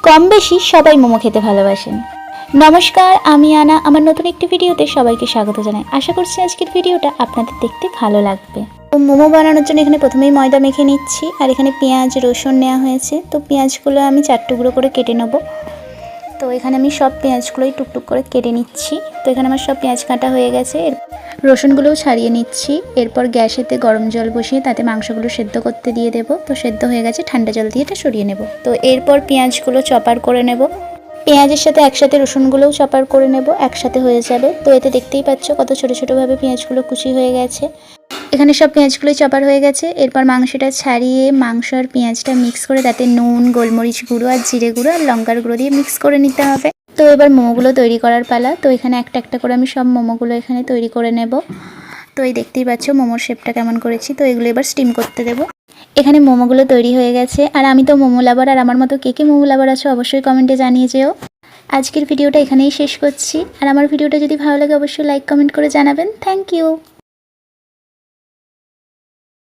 কম বেশি সবাই মোমো খেতে ভালোবাসেন। নমস্কার, আমি আনা। আমার নতুন একটি ভিডিওতে সবাইকে স্বাগত জানাই। আশা করছি আজকের ভিডিওটা আপনাদের দেখতে ভালো লাগবে। তো মোমো বানানোর জন্য এখানে প্রথমেই ময়দা মেখে নিচ্ছি, আর এখানে পেঁয়াজ রসুন নেওয়া হয়েছে। তো পেঁয়াজগুলো আমি 4 টুকরো করে কেটে নেব। তো এখানে আমি সব পেঁয়াজগুলোই টুকটুক করে কেটে নিচ্ছি। তো এখানে আমার সব পেঁয়াজ কাটা হয়ে গেছে। রসুনগুলোও ছাড়িয়ে নিচ্ছি। এরপর গ্যাসেতে গরম জল বসিয়ে তাতে মাংসগুলো সেদ্ধ করতে দিয়ে দেবো। তো সেদ্ধ হয়ে গেছে, ঠান্ডা জল দিয়ে এটা সরিয়ে নেব। তো এরপর পেঁয়াজগুলো চপার করে নেব। পেঁয়াজের সাথে একসাথে রসুনগুলোও চপার করে নেব, একসাথে হয়ে যাবে। তো এতে দেখতেই পাচ্ছ কত ছোটো ছোটোভাবে পেঁয়াজগুলো কুচি হয়ে গেছে। এখানে সব পেঁয়াজগুলোই চপার হয়ে গেছে। এরপর মাংসটা ছাড়িয়ে মাংস আর পেঁয়াজটা মিক্স করে তাতে নুন, গোলমরিচ গুঁড়ো আর জিরে গুঁড়ো আর লঙ্কার গুঁড়ো দিয়ে মিক্স করে নিতে হবে। তো এবার মোমোগুলো তৈরি করার পালা। তো এখানে একটা একটা করে আমি সব মোমোগুলো এখানে তৈরি করে নেব। তো এই দেখতেই পাচ্ছ মোমোর শেপটা কেমন করেছি। তো এগুলো এবার স্টিম করতে দেবো। এখানে মোমোগুলো তৈরি হয়ে গেছে। আর আমি তো মোমো লাভার, আর আমার মতো কে কে মোমো লাভার আছো অবশ্যই কমেন্টে জানিয়ে যেও। আজকের ভিডিওটা এখানেই শেষ করছি। আর আমার ভিডিওটা যদি ভালো লাগে অবশ্যই লাইক কমেন্ট করে জানাবেন। Thank you.